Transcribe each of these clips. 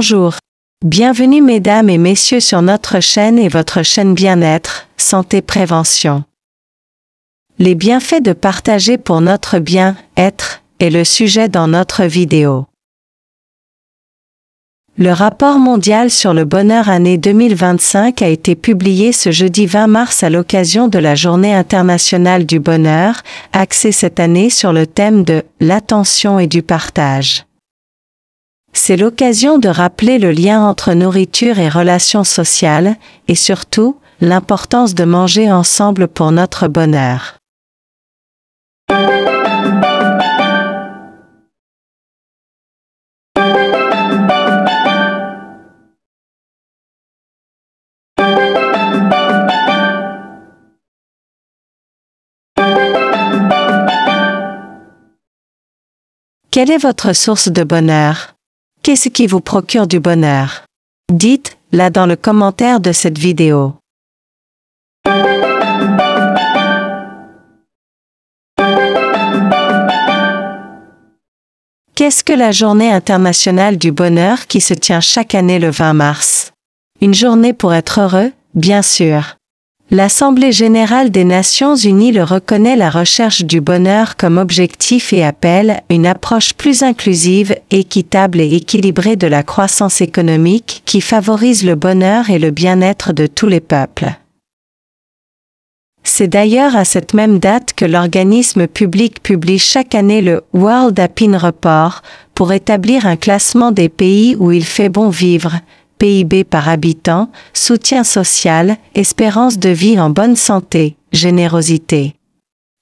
Bonjour. Bienvenue mesdames et messieurs sur notre chaîne et votre chaîne Bien-être, Santé Prévention. Les bienfaits de partager pour notre bien-être est le sujet dans notre vidéo. Le rapport mondial sur le bonheur année 2025 a été publié ce jeudi 20 mars à l'occasion de la Journée internationale du bonheur, axée cette année sur le thème de l'attention et du partage. C'est l'occasion de rappeler le lien entre nourriture et relations sociales, et surtout, l'importance de manger ensemble pour notre bonheur. Quelle est votre source de bonheur? Qu'est-ce qui vous procure du bonheur? Dites-la dans le commentaire de cette vidéo. Qu'est-ce que la Journée internationale du bonheur qui se tient chaque année le 20 mars? Une journée pour être heureux, bien sûr. L'Assemblée générale des Nations unies le reconnaît la recherche du bonheur comme objectif et appelle une approche plus inclusive, équitable et équilibrée de la croissance économique qui favorise le bonheur et le bien-être de tous les peuples. C'est d'ailleurs à cette même date que l'organisme public publie chaque année le World Happiness Report pour établir un classement des pays où il fait bon vivre, PIB par habitant, soutien social, espérance de vie en bonne santé, générosité.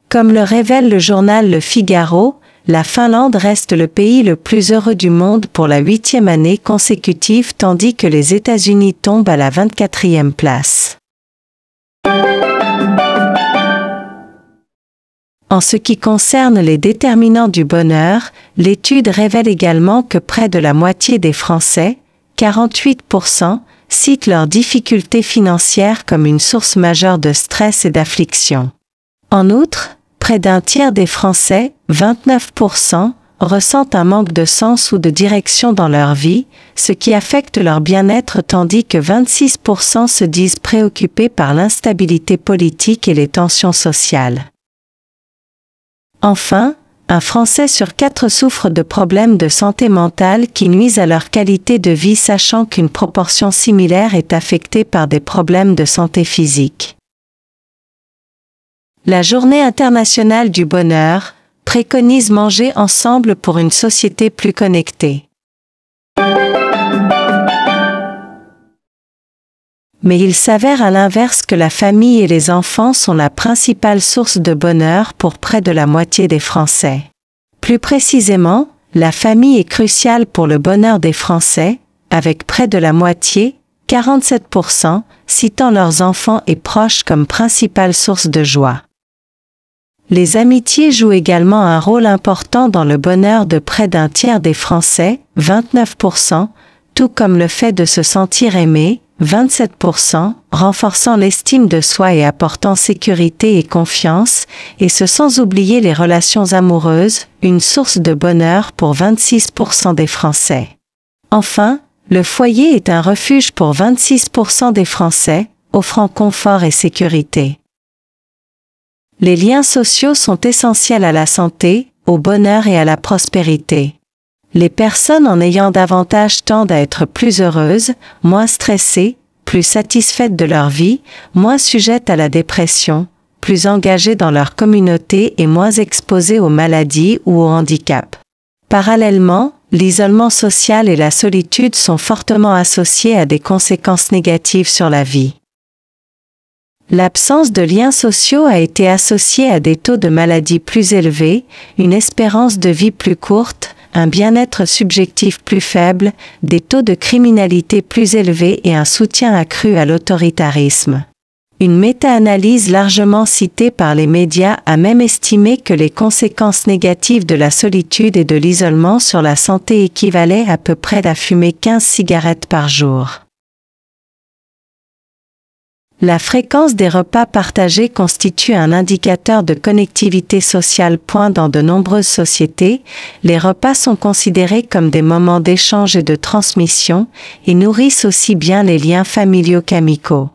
Comme le révèle le journal Le Figaro, la Finlande reste le pays le plus heureux du monde pour la 8e année consécutive tandis que les États-Unis tombent à la 24e place. En ce qui concerne les déterminants du bonheur, l'étude révèle également que près de la moitié des Français, 48%, citent leurs difficultés financières comme une source majeure de stress et d'affliction. En outre, près d'un tiers des Français, 29%, ressentent un manque de sens ou de direction dans leur vie, ce qui affecte leur bien-être tandis que 26% se disent préoccupés par l'instabilité politique et les tensions sociales. Enfin, un Français sur 4 souffre de problèmes de santé mentale qui nuisent à leur qualité de vie sachant qu'une proportion similaire est affectée par des problèmes de santé physique. La Journée internationale du bonheur préconise manger ensemble pour une société plus connectée. Mais il s'avère à l'inverse que la famille et les enfants sont la principale source de bonheur pour près de la moitié des Français. Plus précisément, la famille est cruciale pour le bonheur des Français, avec près de la moitié, 47%, citant leurs enfants et proches comme principale source de joie. Les amitiés jouent également un rôle important dans le bonheur de près d'un tiers des Français, 29%, tout comme le fait de se sentir aimé, 27%, renforçant l'estime de soi et apportant sécurité et confiance, et ce sans oublier les relations amoureuses, une source de bonheur pour 26% des Français. Enfin, le foyer est un refuge pour 26% des Français, offrant confort et sécurité. Les liens sociaux sont essentiels à la santé, au bonheur et à la prospérité. Les personnes en ayant davantage tendent à être plus heureuses, moins stressées, plus satisfaites de leur vie, moins sujettes à la dépression, plus engagées dans leur communauté et moins exposées aux maladies ou au handicap. Parallèlement, l'isolement social et la solitude sont fortement associés à des conséquences négatives sur la vie. L'absence de liens sociaux a été associée à des taux de maladie plus élevés, une espérance de vie plus courte, un bien-être subjectif plus faible, des taux de criminalité plus élevés et un soutien accru à l'autoritarisme. Une méta-analyse largement citée par les médias a même estimé que les conséquences négatives de la solitude et de l'isolement sur la santé équivalaient à peu près à fumer 15 cigarettes par jour. La fréquence des repas partagés constitue un indicateur de connectivité sociale. Dans de nombreuses sociétés, les repas sont considérés comme des moments d'échange et de transmission, et nourrissent aussi bien les liens familiaux qu'amicaux.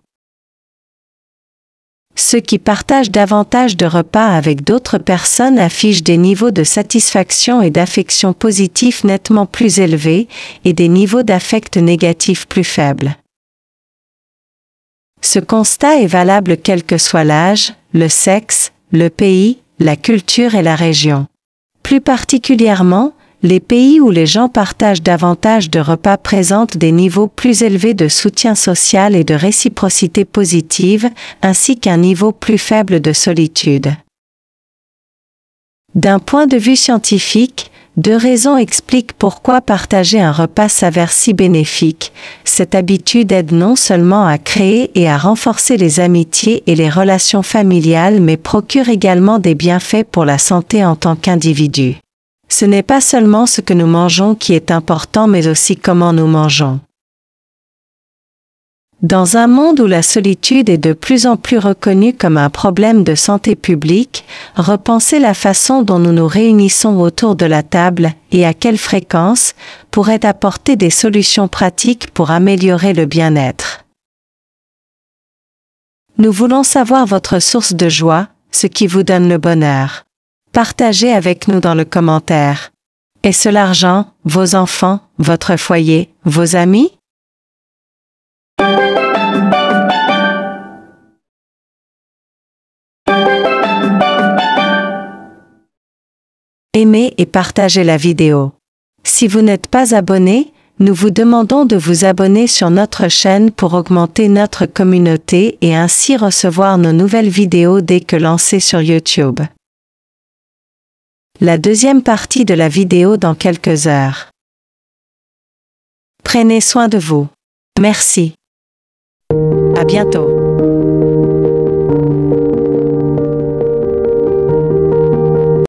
Ceux qui partagent davantage de repas avec d'autres personnes affichent des niveaux de satisfaction et d'affection positifs nettement plus élevés et des niveaux d'affect négatifs plus faibles. Ce constat est valable quel que soit l'âge, le sexe, le pays, la culture et la région. Plus particulièrement, les pays où les gens partagent davantage de repas présentent des niveaux plus élevés de soutien social et de réciprocité positive, ainsi qu'un niveau plus faible de solitude. D'un point de vue scientifique, 2 raisons expliquent pourquoi partager un repas s'avère si bénéfique. Cette habitude aide non seulement à créer et à renforcer les amitiés et les relations familiales, mais procure également des bienfaits pour la santé en tant qu'individu. Ce n'est pas seulement ce que nous mangeons qui est important, mais aussi comment nous mangeons. Dans un monde où la solitude est de plus en plus reconnue comme un problème de santé publique, repenser la façon dont nous nous réunissons autour de la table et à quelle fréquence pourrait apporter des solutions pratiques pour améliorer le bien-être. Nous voulons savoir votre source de joie, ce qui vous donne le bonheur. Partagez avec nous dans le commentaire. Est-ce l'argent, vos enfants, votre foyer, vos amis? Aimez et partagez la vidéo. Si vous n'êtes pas abonné, nous vous demandons de vous abonner sur notre chaîne pour augmenter notre communauté et ainsi recevoir nos nouvelles vidéos dès que lancées sur YouTube. La deuxième partie de la vidéo dans quelques heures. Prenez soin de vous. Merci. À bientôt.